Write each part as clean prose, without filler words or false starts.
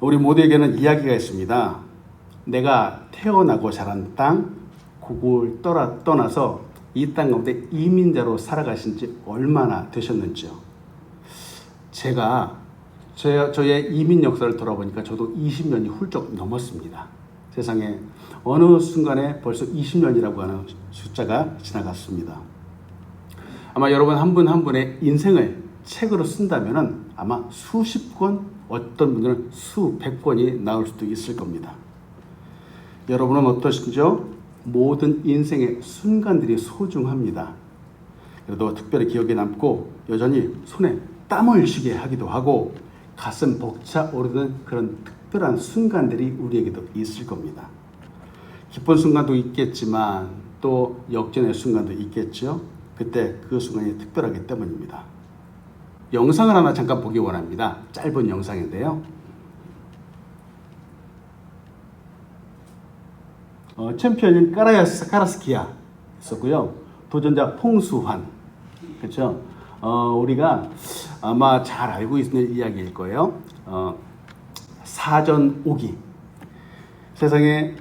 우리 모두에게는 이야기가 있습니다. 내가 태어나고 자란 땅, 그걸 떠나서 이 땅 가운데 이민자로 살아가신 지 얼마나 되셨는지요. 제가 저의 이민 역사를 돌아보니까 저도 20년이 훌쩍 넘었습니다. 세상에 어느 순간에 벌써 20년이라고 하는 숫자가 지나갔습니다. 아마 여러분 한 분 한 분의 인생을 책으로 쓴다면 아마 수십 권, 어떤 분들은 수백 권이 나올 수도 있을 겁니다. 여러분은 어떠신지요? 모든 인생의 순간들이 소중합니다. 그래도 특별히 기억에 남고 여전히 손에 땀을 쉬게 하기도 하고 가슴 벅차오르는 그런 특별한 순간들이 우리에게도 있을 겁니다. 기쁜 순간도 있겠지만 또 역전의 순간도 있겠죠. 그때 그 순간이 특별하기 때문입니다. 영상을 하나 잠깐 보기 원합니다. 짧은 영상인데요. 챔피언인 카라스키아 있었고요. 도전자 홍수환. 그렇죠? 우리가 아마 잘 알고 있는 이야기일 거예요. 사전 5기. 세상에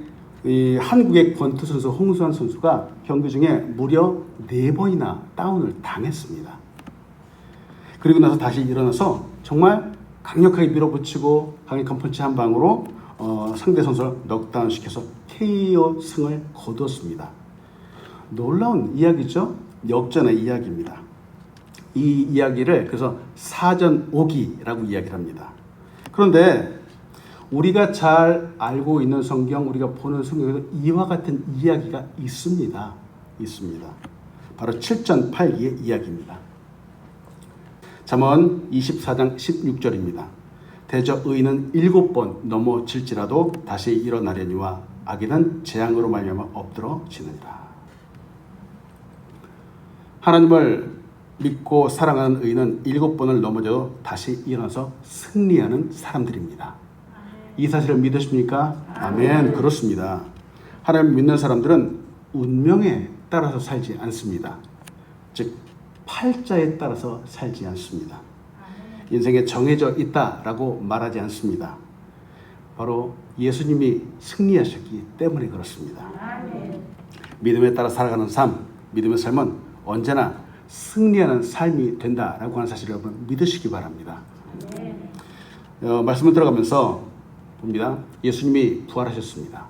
이 한국의 권투 선수 홍수환 선수가 경기 중에 무려 4번이나 다운을 당했습니다. 그리고 나서 다시 일어나서 정말 강력하게 밀어붙이고 강력한 펀치 한 방으로 상대 선수를 넉다운 시켜서 KO 승을 거두었습니다. 놀라운 이야기죠. 역전의 이야기입니다. 이 이야기를 그래서 사전 5기라고 이야기를 합니다. 그런데 우리가 잘 알고 있는 성경, 우리가 보는 성경에도 이와 같은 이야기가 있습니다. 바로 7전 8기의 이야기입니다. 잠언 24장 16절입니다. 대저 의인은 7번 넘어질지라도 다시 일어나려니와 악인은 재앙으로 말미암아 엎드러지느니라. 하나님을 믿고 사랑하는 의인은 7번을 넘어져도 다시 일어나서 승리하는 사람들입니다. 이 사실을 믿으십니까? 아멘. 그렇습니다. 하나님 믿는 사람들은 운명에 따라서 살지 않습니다. 즉 팔자에 따라서 살지 않습니다. 인생에 정해져 있다라고 말하지 않습니다. 바로 예수님이 승리하셨기 때문에 그렇습니다. 믿음에 따라 살아가는 삶, 믿음의 삶은 언제나 승리하는 삶이 된다라고 하는 사실을 여러분 믿으시기 바랍니다. 말씀을 들어가면서 봅니다. 예수님이 부활하셨습니다.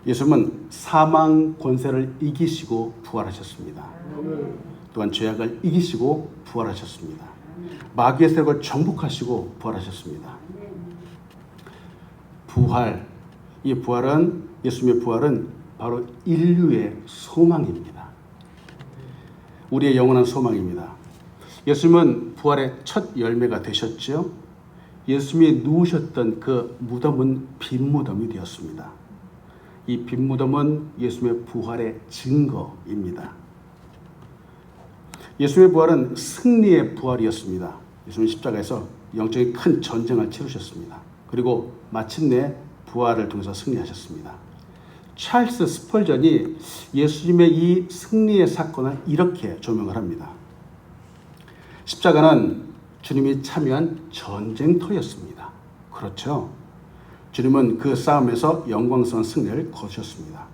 예수님은 사망 권세를 이기시고 부활하셨습니다. 또한 죄악을 이기시고 부활하셨습니다. 마귀의 세력을 정복하시고 부활하셨습니다. 이 부활은 예수님의 부활은 바로 인류의 소망입니다. 우리의 영원한 소망입니다. 예수님은 부활의 첫 열매가 되셨죠. 예수님이 누우셨던 그 무덤은 빈 무덤이 되었습니다. 이 빈 무덤은 예수님의 부활의 증거입니다. 예수님의 부활은 승리의 부활이었습니다. 예수님은 십자가에서 영적인 큰 전쟁을 치르셨습니다. 그리고 마침내 부활을 통해서 승리하셨습니다. 찰스 스펄전이 예수님의 이 승리의 사건을 이렇게 조명을 합니다. 십자가는 주님이 참여한 전쟁터였습니다. 그렇죠? 주님은 그 싸움에서 영광스러운 승리를 거두셨습니다.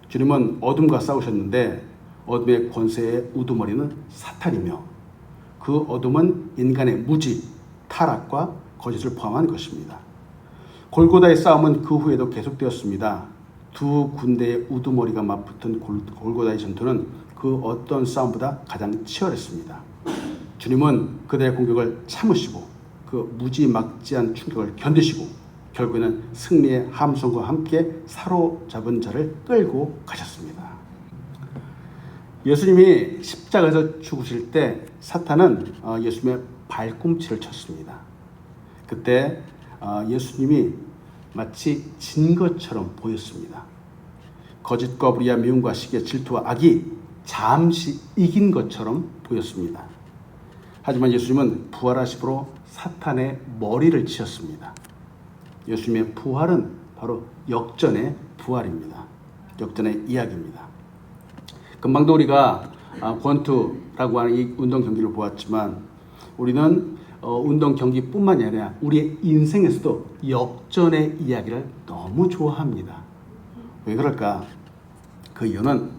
주님은 어둠과 싸우셨는데 어둠의 권세의 우두머리는 사탄이며 그 어둠은 인간의 무지, 타락과 거짓을 포함한 것입니다. 골고다의 싸움은 그 후에도 계속되었습니다. 두 군대의 우두머리가 맞붙은 골고다의 전투는 그 어떤 싸움보다 가장 치열했습니다. 주님은 그들의 공격을 참으시고 그 무지막지한 충격을 견디시고 결국에는 승리의 함성과 함께 사로잡은 자를 끌고 가셨습니다. 예수님이 십자가에서 죽으실 때 사탄은 예수님의 발꿈치를 쳤습니다. 그때 예수님이 마치 진 것처럼 보였습니다. 거짓과 불의와 미움과 시기와 질투와 악이 잠시 이긴 것처럼 보였습니다. 하지만 예수님은 부활하심으로 사탄의 머리를 치셨습니다. 예수님의 부활은 바로 역전의 부활입니다. 역전의 이야기입니다. 금방도 우리가 권투라고 하는 이 운동 경기를 보았지만 우리는 운동 경기뿐만이 아니라 우리의 인생에서도 역전의 이야기를 너무 좋아합니다. 왜 그럴까? 그 이유는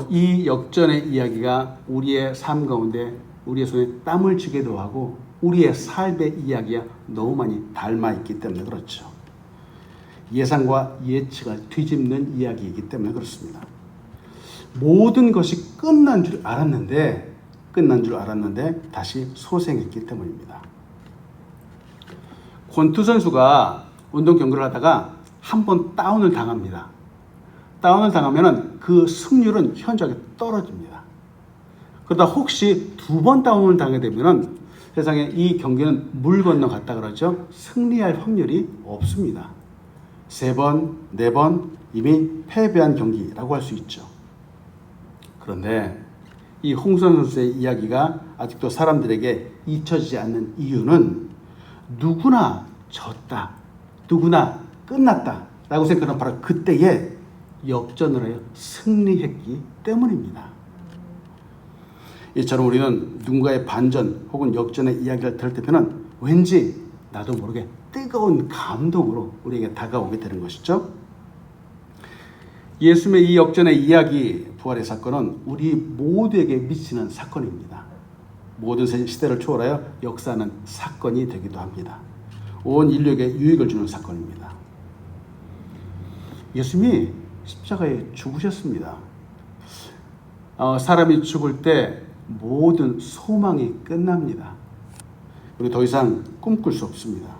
이 역전의 이야기가 우리의 삶 가운데 우리의 손에 땀을 쥐기도 하고 우리의 삶의 이야기가 너무 많이 닮아 있기 때문에 그렇죠. 예상과 예측을 뒤집는 이야기이기 때문에 그렇습니다. 모든 것이 끝난 줄 알았는데 다시 소생했기 때문입니다. 권투 선수가 운동 경기를 하다가 한 번 다운을 당합니다. 다운을 당하면 그 승률은 현저하게 떨어집니다. 그러다 혹시 두 번 다운을 당하게 되면 세상에 이 경기는 물 건너갔다 그러죠. 승리할 확률이 없습니다. 3번, 4번 이미 패배한 경기라고 할 수 있죠. 그런데 이 홍선 선수의 이야기가 아직도 사람들에게 잊혀지지 않는 이유는 누구나 졌다, 누구나 끝났다 라고 생각하는 바로 그때에 역전을 하여 승리했기 때문입니다. 이처럼 우리는 누군가의 반전 혹은 역전의 이야기를 들을 때는 왠지 나도 모르게 뜨거운 감동으로 우리에게 다가오게 되는 것이죠. 예수님의 이 역전의 이야기, 부활의 사건은 우리 모두에게 미치는 사건입니다. 모든 시대를 초월하여 역사하는 사건이 되기도 합니다. 온 인류에게 유익을 주는 사건입니다. 예수님이 십자가에 죽으셨습니다. 사람이 죽을 때 모든 소망이 끝납니다. 그리고 더 이상 꿈꿀 수 없습니다.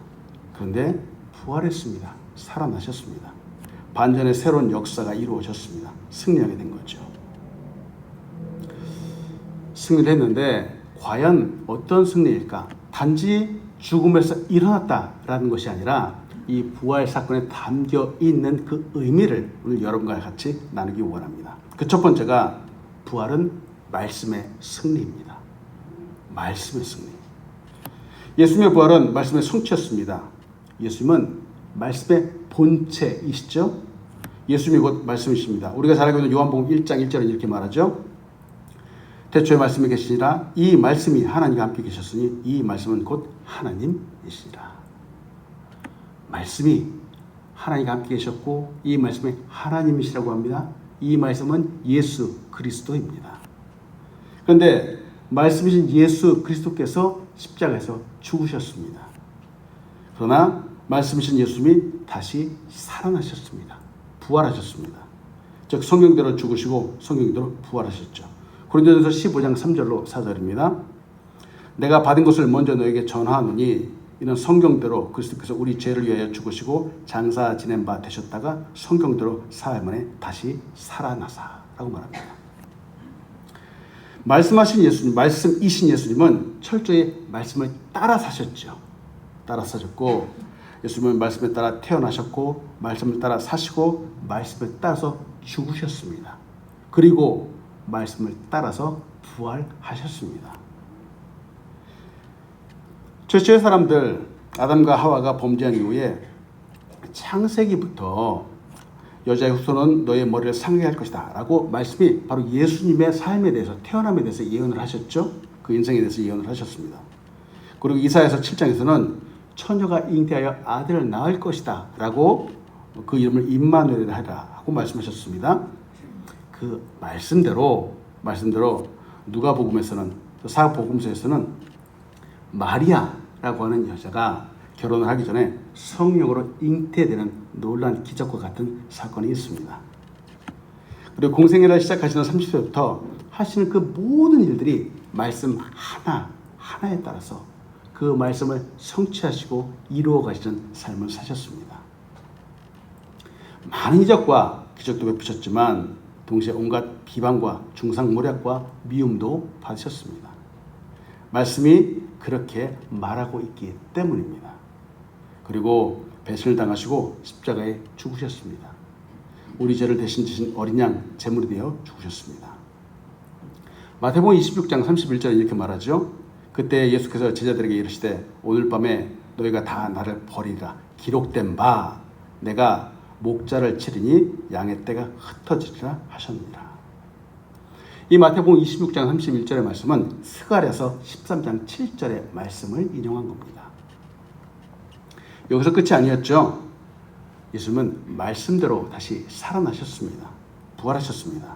그런데 부활했습니다. 살아나셨습니다. 반전의 새로운 역사가 이루어졌습니다. 승리하게 된 거죠. 승리를 했는데 과연 어떤 승리일까? 단지 죽음에서 일어났다라는 것이 아니라 이 부활 사건에 담겨 있는 그 의미를 오늘 여러분과 같이 나누기 원합니다. 그 첫 번째가 부활은 말씀의 승리입니다. 말씀의 승리. 예수님의 부활은 말씀의 성취였습니다. 예수님은 말씀의 본체이시죠. 예수님이 곧 말씀이십니다. 우리가 잘 알고 있는 요한복음 1장 1절은 이렇게 말하죠. 태초에 말씀이 계시니라. 이 말씀이 하나님과 함께 계셨으니 이 말씀은 곧 하나님이시니라. 말씀이 하나님과 함께 계셨고 이 말씀이 하나님이시라고 합니다. 이 말씀은 예수 그리스도입니다. 그런데 말씀이신 예수 그리스도께서 십자가에서 죽으셨습니다. 그러나 말씀이신 예수님이 다시 살아나셨습니다. 부활하셨습니다. 즉 성경대로 죽으시고 성경대로 부활하셨죠. 고린도전서 15장 3절로 4절입니다. 내가 받은 것을 먼저 너에게 전하노니 이는 성경대로 그리스도께서 우리 죄를 위하여 죽으시고 장사 지낸 바 되셨다가 성경대로 사흘 만에 다시 살아나사라고 말합니다. 말씀하신 예수님, 말씀이신 예수님은 철저히 말씀을 따라 사셨죠. 따라 사셨고 예수님은 말씀에 따라 태어나셨고 말씀을 따라 사시고 말씀을 따라서 죽으셨습니다. 그리고 말씀을 따라서 부활하셨습니다. 최초의 사람들 아담과 하와가 범죄한 이후에 창세기부터 여자의 후손은 너의 머리를 상하게 할 것이다 라고 말씀이 바로 예수님의 삶에 대해서 태어남에 대해서 예언을 하셨죠. 그 인생에 대해서 예언을 하셨습니다. 그리고 이사야서 7장에서는 처녀가 잉태하여 아들을 낳을 것이다 라고 그 이름을 임마누엘이라 하라 하고 말씀하셨습니다. 그 말씀대로 누가복음에서는 사복음서에서는 마리아라고 하는 여자가 결혼을 하기 전에 성령으로 잉태되는 놀라운 기적과 같은 사건이 있습니다. 그리고 공생애를 시작하시는 30세부터 하시는 그 모든 일들이 말씀 하나에 따라서 그 말씀을 성취하시고 이루어 가시는 삶을 사셨습니다. 많은 이적과 기적도 베푸셨지만 동시에 온갖 비방과 중상모략과 미움도 받으셨습니다. 말씀이 그렇게 말하고 있기 때문입니다. 그리고 배신을 당하시고 십자가에 죽으셨습니다. 우리 죄를 대신 지신 어린 양 제물이 되어 죽으셨습니다. 마태복음 26장 31절에 이렇게 말하죠. 그때 예수께서 제자들에게 이르시되 오늘 밤에 너희가 다 나를 버리라. 기록된 바 내가 목자를 치리니 양의 떼가 흩어지리라 하셨느니라. 이 마태복음 26장 31절의 말씀은 스가랴서 13장 7절의 말씀을 인용한 겁니다. 여기서 끝이 아니었죠. 예수님은 말씀대로 다시 살아나셨습니다. 부활하셨습니다.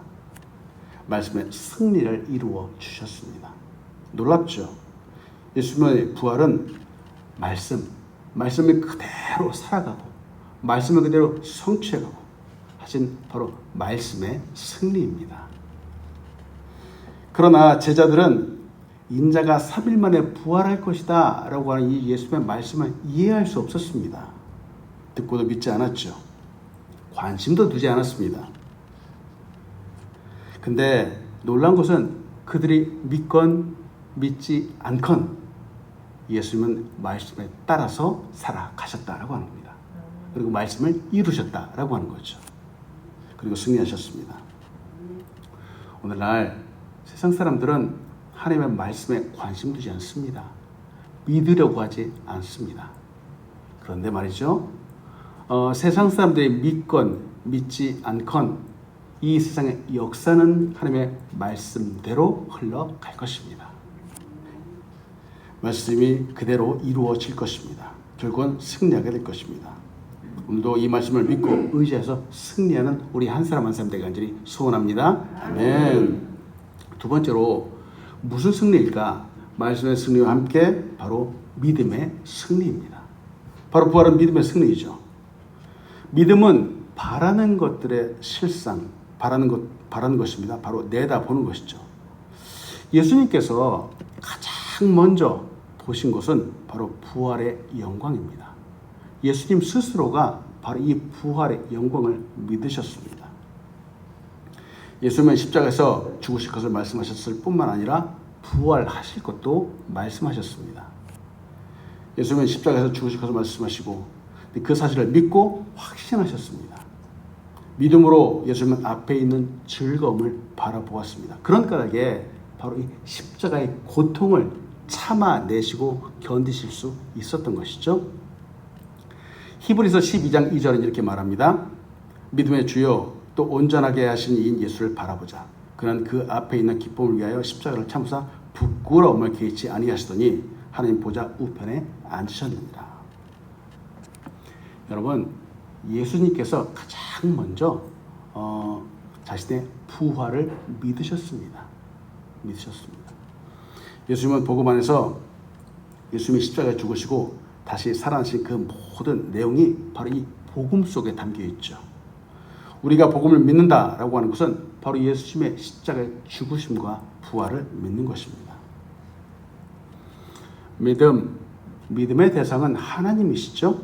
말씀의 승리를 이루어 주셨습니다. 놀랍죠? 예수님의 부활은 말씀이 그대로 살아가고 말씀을 그대로 성취해가고 하신 바로 말씀의 승리입니다. 그러나 제자들은 인자가 3일 만에 부활할 것이다 라고 하는 이 예수님의 말씀을 이해할 수 없었습니다. 듣고도 믿지 않았죠. 관심도 두지 않았습니다. 근데 놀라운 것은 그들이 믿건 믿지 않건 예수님은 말씀에 따라서 살아가셨다라고 하는 겁니다. 그리고 말씀을 이루셨다라고 하는 거죠. 그리고 승리하셨습니다. 오늘날 세상 사람들은 하나님의 말씀에 관심 두지 않습니다. 믿으려고 하지 않습니다. 그런데 말이죠. 세상 사람들이 믿건 믿지 않건 이 세상의 역사는 하나님의 말씀대로 흘러갈 것입니다. 말씀이 그대로 이루어질 것입니다. 결국은 승리하게 될 것입니다. 오늘도 이 말씀을 믿고 의지해서 승리하는 우리 한 사람 한 사람 되기 간절히 소원합니다. 아멘. 두 번째로 무슨 승리일까? 말씀의 승리와 함께 바로 믿음의 승리입니다. 바로 부활은 믿음의 승리이죠. 믿음은 바라는 것들의 실상, 바라는 것입니다. 바로 내다보는 것이죠. 예수님께서 가장 먼저 보신 것은 바로 부활의 영광입니다. 예수님 스스로가 바로 이 부활의 영광을 믿으셨습니다. 예수님은 십자가에서 죽으실 것을 말씀하셨을 뿐만 아니라 부활하실 것도 말씀하셨습니다. 예수님은 십자가에서 죽으실 것을 말씀하시고 그 사실을 믿고 확신하셨습니다. 믿음으로 예수님은 앞에 있는 즐거움을 바라보았습니다. 그런 까닭에 바로 이 십자가의 고통을 참아내시고 견디실 수 있었던 것이죠. 히브리서 12장 2절은 이렇게 말합니다. 믿음의 주요 또 온전하게 하신 이인 예수를 바라보자. 그는 그 앞에 있는 기쁨을 위하여 십자가를 참으사 부끄러움을 개의치 아니하시더니 하나님 보좌 우편에 앉으셨느니라. 여러분, 예수님께서 가장 먼저 자신의 부활을 믿으셨습니다. 예수님은 복음 안에서 예수님이 십자가에 죽으시고 다시 살아나신 그 모든 내용이 바로 이 복음 속에 담겨 있죠. 우리가 복음을 믿는다라고 하는 것은 바로 예수님의 십자가의 죽으심과 부활을 믿는 것입니다. 믿음의 대상은 하나님이시죠.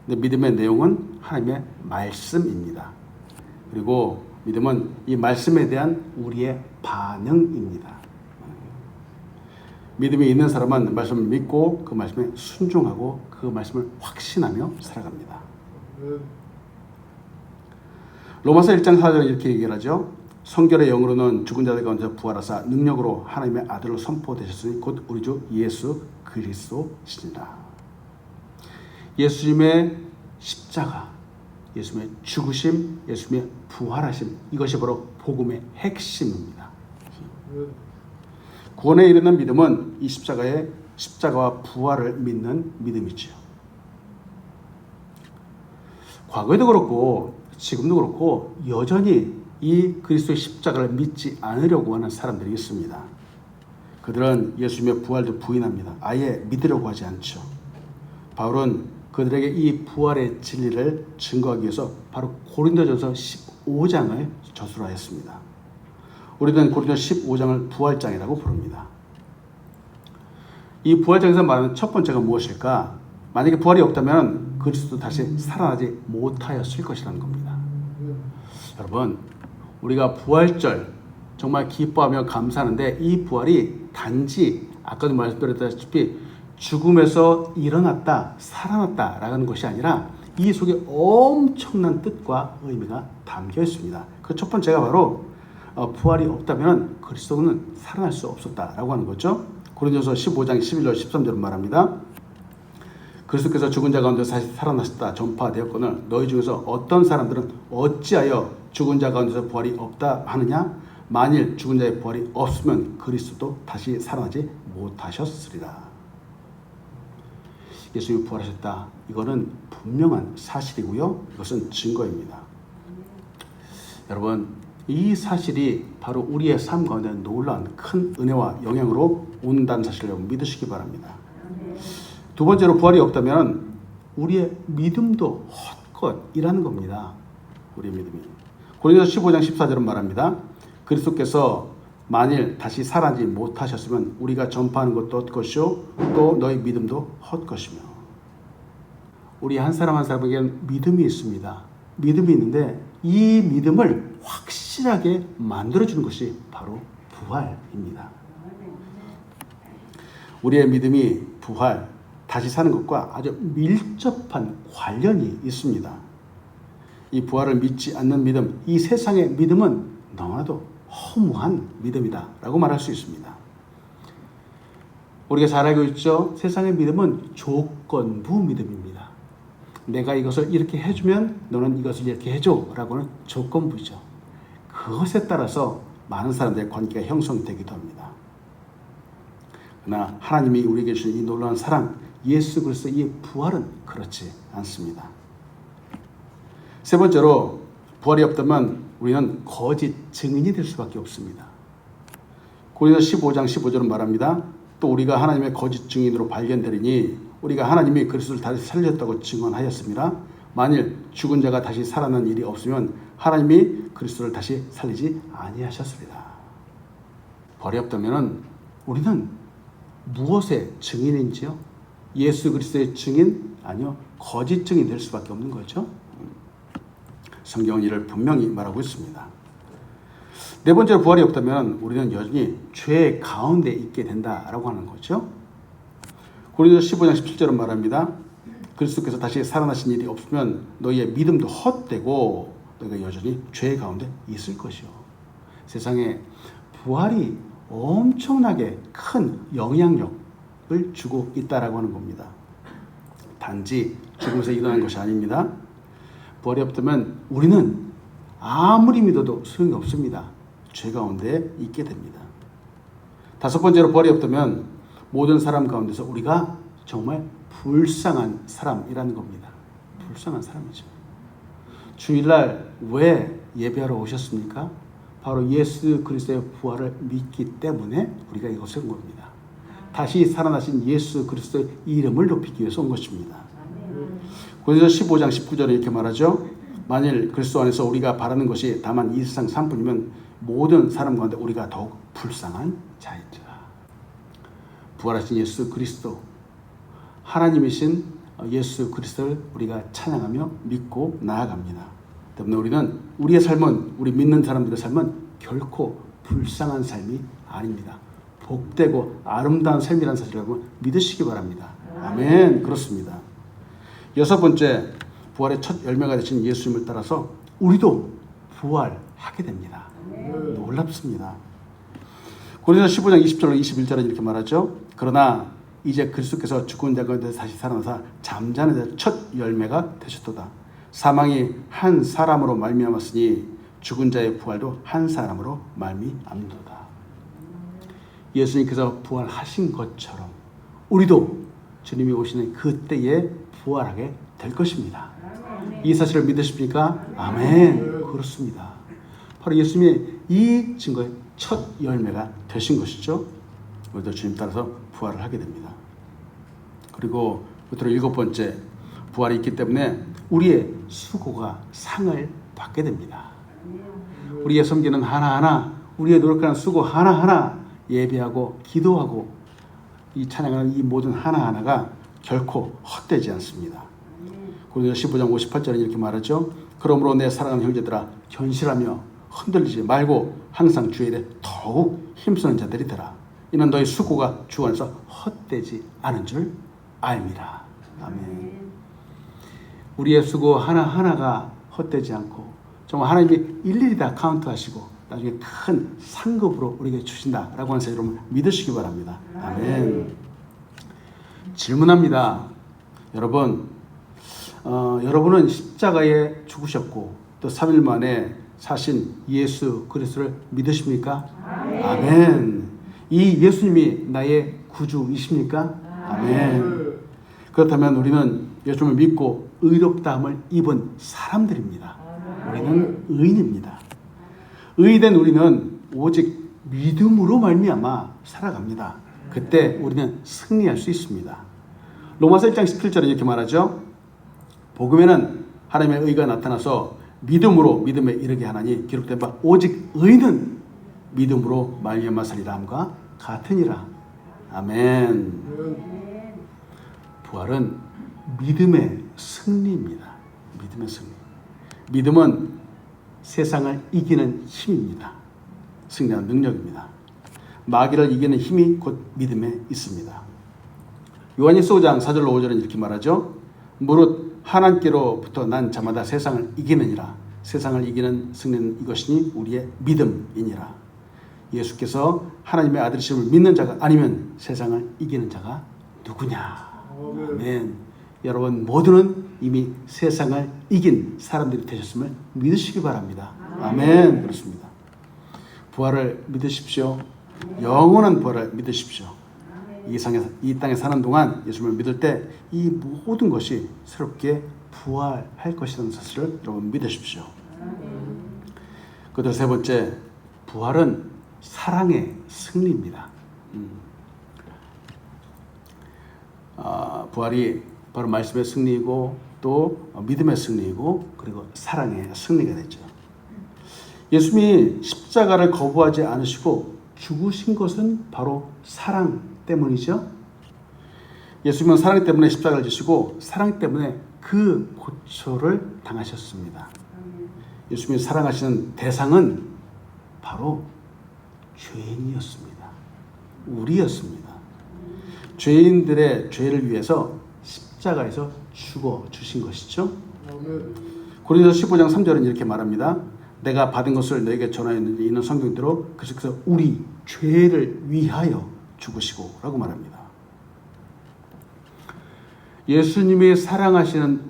근데 믿음의 내용은 하나님의 말씀입니다. 그리고 믿음은 이 말씀에 대한 우리의 반응입니다. 믿음이 있는 사람은 말씀을 믿고 그 말씀에 순종하고 그 말씀을 확신하며 살아갑니다. 로마서 1장 4절에 이렇게 얘기를 하죠. 성결의 영으로는 죽은 자들 가운데서 부활하사 능력으로 하나님의 아들로 선포되셨으니 곧 우리 주 예수 그리스도시니라. 예수님의 십자가, 예수님의 죽으심, 예수님의 부활하심, 이것이 바로 복음의 핵심입니다. 구원에 이르는 믿음은 이 십자가와 부활을 믿는 믿음이죠. 과거에도 그렇고 지금도 그렇고 여전히 이 그리스도의 십자가를 믿지 않으려고 하는 사람들이 있습니다. 그들은 예수님의 부활도 부인합니다. 아예 믿으려고 하지 않죠. 바울은 그들에게 이 부활의 진리를 증거하기 위해서 바로 고린도전서 15장을 저술하였습니다. 우리는 고린도 15장을 부활장이라고 부릅니다. 이 부활장에서 말하는 첫 번째가 무엇일까? 만약에 부활이 없다면 그리스도 다시 살아나지 못하였을 것이라는 겁니다. 여러분, 우리가 부활절 정말 기뻐하며 감사하는데 이 부활이 단지 아까도 말씀드렸다시피 죽음에서 일어났다, 살아났다라는 것이 아니라 이 속에 엄청난 뜻과 의미가 담겨 있습니다. 그 첫 번째가 바로 부활이 없다면 그리스도는 살아날 수 없었다라고 하는 거죠. 고린도서 15장 11절 13절은 말합니다. 그리스도께서 죽은 자 가운데 다시 살아나셨다 전파되었거늘 너희 중에서 어떤 사람들은 어찌하여 죽은 자 가운데서 부활이 없다 하느냐? 만일 죽은 자의 부활이 없으면 그리스도도 다시 살아나지 못하셨으리라. 예수님이 부활하셨다. 이거는 분명한 사실이고요. 이것은 증거입니다. 여러분, 이 사실이 바로 우리의 삶 가운데 놀라운 큰 은혜와 영향으로 온다는 사실을 여러분 믿으시기 바랍니다. 두 번째로 부활이 없다면 우리의 믿음도 헛것이라는 겁니다. 우리의 믿음이. 고린도서 15장 14절은 말합니다. 그리스도께서 만일 다시 살아나지 못하셨으면 우리가 전파하는 것도 헛것이요 또 너희 믿음도 헛것이며. 우리 한 사람 한 사람에게는 믿음이 있습니다. 믿음이 있는데 이 믿음을 확실하게 만들어주는 것이 바로 부활입니다. 우리의 믿음이 부활, 다시 사는 것과 아주 밀접한 관련이 있습니다. 이 부활을 믿지 않는 믿음, 이 세상의 믿음은 너무나도 허무한 믿음이다 라고 말할 수 있습니다. 우리가 잘 알고 있죠? 세상의 믿음은 조건부 믿음입니다. 내가 이것을 이렇게 해주면 너는 이것을 이렇게 해줘 라고는 조건부죠. 그것에 따라서 많은 사람들의 관계가 형성되기도 합니다. 그러나 하나님이 우리에게 주신 이 놀라운 사랑, 예수 그리스도의 이 부활은 그렇지 않습니다. 세 번째로 부활이 없다면 우리는 거짓 증인이 될 수밖에 없습니다. 고린도서 15장 15절은 말합니다. 또 우리가 하나님의 거짓 증인으로 발견되리니 우리가 하나님이 그리스도를 다시 살렸다고 증언하였습니다. 만일 죽은 자가 다시 살아난 일이 없으면 하나님이 그리스도를 다시 살리지 아니하셨으리라. 부활이 없다면 우리는 무엇의 증인인지요? 예수 그리스도의 증인? 아니요. 거짓 증인 될 수밖에 없는 거죠. 성경은 이를 분명히 말하고 있습니다. 네 번째로 부활이 없다면 우리는 여전히 죄 가운데 있게 된다라고 하는 거죠. 고린도서 15장 17절은 말합니다. 그리스도께서 다시 살아나신 일이 없으면 너희의 믿음도 헛되고 너희가 여전히 죄 가운데 있을 것이요. 세상에 부활이 엄청나게 큰 영향력을 주고 있다라고 하는 겁니다. 단지 죽음에서 일어난 것이 아닙니다. 부활이 없다면 우리는 아무리 믿어도 소용이 없습니다. 죄 가운데 있게 됩니다. 다섯 번째로 부활이 없다면 모든 사람 가운데서 우리가 정말 불쌍한 사람이라는 겁니다. 불쌍한 사람이죠. 주일날 왜 예배하러 오셨습니까? 바로 예수 그리스도의 부활을 믿기 때문에 우리가 이것을 온 겁니다. 다시 살아나신 예수 그리스도의 이름을 높이기 위해서 온 것입니다. 고린도서 15장 19절에 이렇게 말하죠. 만일 그리스도 안에서 우리가 바라는 것이 다만 이 세상 산뿐이면 모든 사람 가운데 우리가 더욱 불쌍한 자이니라. 부활하신 예수 그리스도, 하나님이신 예수 그리스도를 우리가 찬양하며 믿고 나아갑니다. 때문에 우리는 우리의 삶은, 우리 믿는 사람들의 삶은 결코 불쌍한 삶이 아닙니다. 복되고 아름다운 삶이라는 사실을 여러분 믿으시기 바랍니다. 아멘. 그렇습니다. 여섯 번째, 부활의 첫 열매가 되신 예수님을 따라서 우리도 부활하게 됩니다. 놀랍습니다. 고린도서 15장 20절로 21절은 이렇게 말하죠. 그러나 이제 그리스도께서 죽은 자 가운데 다시 살아나사 잠자는 자 첫 열매가 되셨도다. 사망이 한 사람으로 말미암았으니 죽은 자의 부활도 한 사람으로 말미암도다. 예수님께서 부활하신 것처럼 우리도 주님이 오시는 그때에 부활하게 될 것입니다. 이 사실을 믿으십니까? 아멘. 그렇습니다. 바로 예수님의 이 증거의 첫 열매가 되신 것이죠. 우리도 주님 따라서 부활을 하게 됩니다. 그리고 끝으로 일곱 번째, 부활이 있기 때문에 우리의 수고가 상을 받게 됩니다. 우리의 섬기는 하나하나, 우리의 노력하는 수고 하나하나, 예배하고 기도하고 이 찬양하는 이 모든 하나하나가 결코 헛되지 않습니다. 고린도서 15장 58절에 이렇게 말하죠. 그러므로 내 사랑하는 형제들아, 견실하며 흔들리지 말고 항상 주의 일에 더욱 힘쓰는 자들이 되라. 이는 너희 수고가 주 안에서 헛되지 않은 줄 알미라. 아멘. 우리의 수고 하나하나가 헛되지 않고 정말 하나님이 일일이 다 카운트하시고 나중에 큰 상급으로 우리에게 주신다라고 하는 사실 여러분 믿으시기 바랍니다. 아멘. 질문합니다. 여러분, 여러분은 십자가에 죽으셨고 또 3일 만에 사신 예수 그리스도를 믿으십니까? 아멘. 이 예수님이 나의 구주이십니까? 아멘. 그렇다면 우리는 예수님을 믿고 의롭다함을 입은 사람들입니다. 우리는 의인입니다. 의된 우리는 오직 믿음으로 말미암아 살아갑니다. 그때 우리는 승리할 수 있습니다. 로마서 1장 17절에 이렇게 말하죠. 복음에는 하나님의 의가 나타나서 믿음으로 믿음에 이르게 하나니 기록된 바 오직 의는 믿음으로 말미암아 살리라 함과 같으니라. 아멘. 부활은 믿음의 승리입니다. 믿음의 승리. 믿음은 세상을 이기는 힘입니다. 승리하는 능력입니다. 마귀를 이기는 힘이 곧 믿음에 있습니다. 요한일서 5장 4절로 5절은 이렇게 말하죠. 무릇 하나님께로부터 난 자마다 세상을 이기느니라. 세상을 이기는 승리는 이것이니 우리의 믿음이니라. 예수께서 하나님의 아들이심을 믿는 자가 아니면 세상을 이기는 자가 누구냐. 아멘. 여러분 모두는 이미 세상을 이긴 사람들이 되셨음을 믿으시기 바랍니다. 아멘. 그렇습니다. 부활을 믿으십시오. 영원한 부활을 믿으십시오. 이 땅에 사는 동안 예수님을 믿을 때 이 모든 것이 새롭게 부활할 것이라는 사실을 여러분 믿으십시오. 그다음 세 번째, 부활은 사랑의 승리입니다. 부활이 바로 말씀의 승리이고 또 믿음의 승리이고 그리고 사랑의 승리가 되죠. 예수님이 십자가를 거부하지 않으시고 죽으신 것은 바로 사랑 때문이죠. 예수님은 사랑 때문에 십자가를 지시고 사랑 때문에 그 고초를 당하셨습니다. 예수님이 사랑하시는 대상은 바로 죄인이었습니다. 우리였습니다. 죄인들의 죄를 위해서 십자가에서 죽어주신 것이죠. 고린도서 15장 3절은 이렇게 말합니다. 내가 받은 것을 너에게 전하였는데 이는 성경대로 그래서 우리 죄를 위하여 죽으시고 라고 말합니다. 예수님이 사랑하시는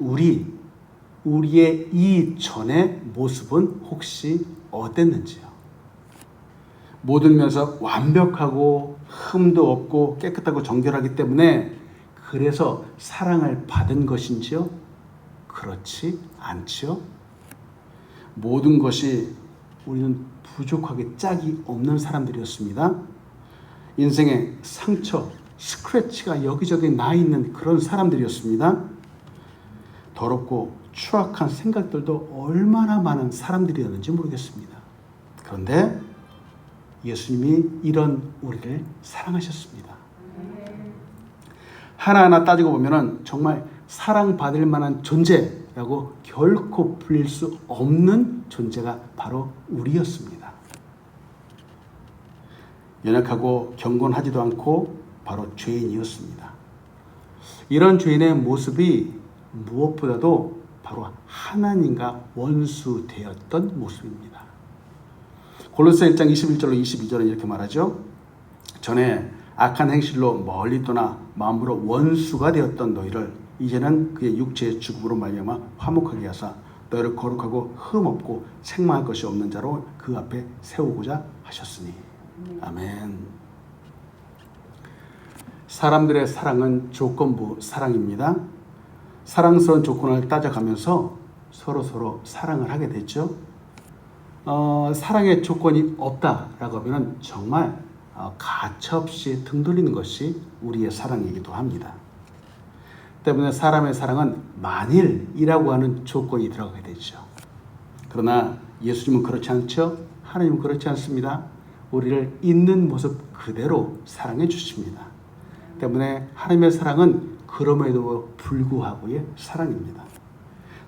우리의 이전의 모습은 혹시 어땠는지요? 모든 면에서 완벽하고 흠도 없고 깨끗하고 정결하기 때문에 그래서 사랑을 받은 것인지요? 그렇지 않지요? 모든 것이 우리는 부족하게 짝이 없는 사람들이었습니다. 인생의 상처, 스크래치가 여기저기 나 있는 그런 사람들이었습니다. 더럽고 추악한 생각들도 얼마나 많은 사람들이었는지 모르겠습니다. 그런데 예수님이 이런 우리를 사랑하셨습니다. 하나하나 따지고 보면 정말 사랑받을 만한 존재라고 결코 불릴 수 없는 존재가 바로 우리였습니다. 연약하고 경건하지도 않고 바로 죄인이었습니다. 이런 죄인의 모습이 무엇보다도 바로 하나님과 원수되었던 모습입니다. 골로새 1장 21절로 22절은 이렇게 말하죠. 전에 악한 행실로 멀리 떠나 마음으로 원수가 되었던 너희를 이제는 그의 육체의 죽음으로 말미암아 화목하게 하사 너희를 거룩하고 흠없고 책망할 것이 없는 자로 그 앞에 세우고자 하셨으니. 아멘. 사람들의 사랑은 조건부 사랑입니다. 사랑스러운 조건을 따져가면서 서로 사랑을 하게 됐죠. 사랑의 조건이 없다라고 하면 정말 가차없이 등 돌리는 것이 우리의 사랑이기도 합니다. 때문에 사람의 사랑은 만일이라고 하는 조건이 들어가게 되죠. 그러나 예수님은 그렇지 않죠. 하나님은 그렇지 않습니다. 우리를 있는 모습 그대로 사랑해 주십니다. 때문에 하나님의 사랑은 그럼에도 불구하고의 사랑입니다.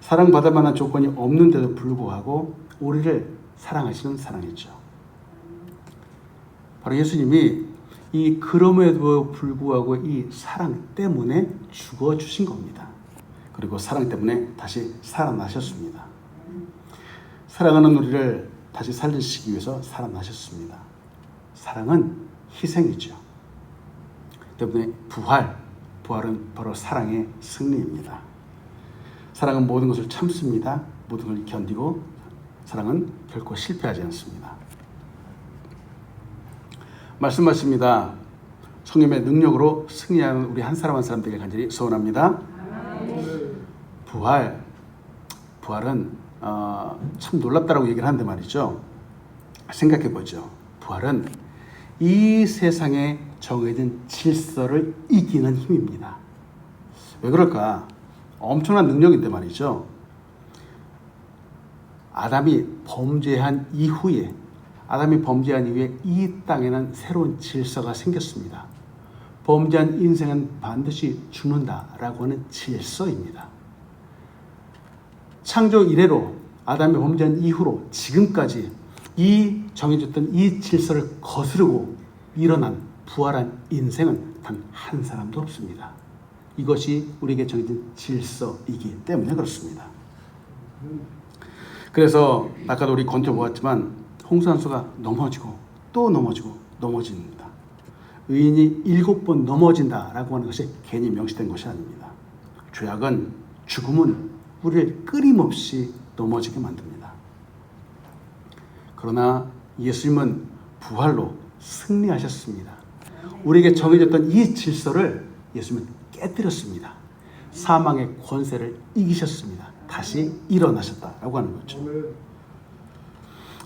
사랑받을 만한 조건이 없는데도 불구하고 우리를 사랑하시는 사랑이죠. 바로 예수님이 이 그럼에도 불구하고 이 사랑 때문에 죽어주신 겁니다. 그리고 사랑 때문에 다시 살아나셨습니다. 사랑하는 우리를 다시 살리시기 위해서 살아나셨습니다. 사랑은 희생이죠. 때문에 부활은 바로 사랑의 승리입니다. 사랑은 모든 것을 참습니다. 모든 걸 견디고 사랑은 결코 실패하지 않습니다. 말씀하십니다. 성령의 능력으로 승리하는 우리 한 사람 한 사람 되길 간절히 소원합니다. 부활은 참 놀랍다라고 얘기를 하는데 말이죠. 생각해 보죠. 부활은 이 세상에 정해진 질서를 이기는 힘입니다. 왜 그럴까? 엄청난 능력인데 말이죠. 아담이 범죄한 이후에 이 땅에는 새로운 질서가 생겼습니다. 범죄한 인생은 반드시 죽는다라고 하는 질서입니다. 창조 이래로 아담이 범죄한 이후로 지금까지 이 정해졌던 이 질서를 거스르고 일어난 부활한 인생은 단 한 사람도 없습니다. 이것이 우리에게 정해진 질서이기 때문에 그렇습니다. 그래서 아까도 우리 권투 보았지만 홍수환수가 넘어지고 또 넘어집니다. 의인이 7번 넘어진다라고 하는 것이 괜히 명시된 것이 아닙니다. 죄악은, 죽음은 우리를 끊임없이 넘어지게 만듭니다. 그러나 예수님은 부활로 승리하셨습니다. 우리에게 정해졌던 이 질서를 예수님은 깨뜨렸습니다. 사망의 권세를 이기셨습니다. 다시 일어나셨다라고 하는 거죠.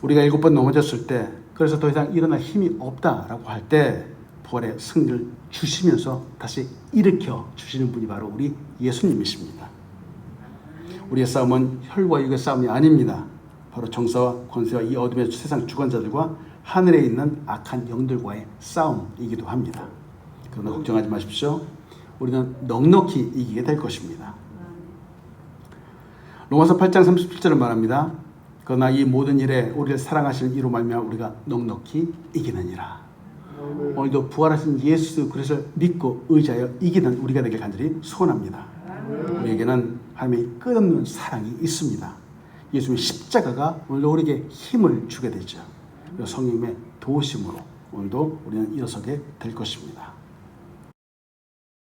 우리가 7번 넘어졌을 때, 그래서 더 이상 일어날 힘이 없다라고 할 때 부활의 승리를 주시면서 다시 일으켜 주시는 분이 바로 우리 예수님이십니다. 우리의 싸움은 혈과 육의 싸움이 아닙니다. 바로 정사와 권세와 이 어둠의 세상 주관자들과 하늘에 있는 악한 영들과의 싸움이기도 합니다. 그러나 걱정하지 마십시오. 우리는 넉넉히 이기게 될 것입니다. 로마서 8장 37절은 말합니다. 그러나 이 모든 일에 우리를 사랑하시는 이로 말미암아 우리가 넉넉히 이기느니라. 오늘도 부활하신 예수 그리스도를 믿고 의지하여 이기는 우리가 되길 간절히 소원합니다. 우리에게는 하나님의 끝없는 사랑이 있습니다. 예수님의 십자가가 오늘도 우리에게 힘을 주게 되죠. 성령님의 도우심으로 오늘도 우리는 일어서게 될 것입니다.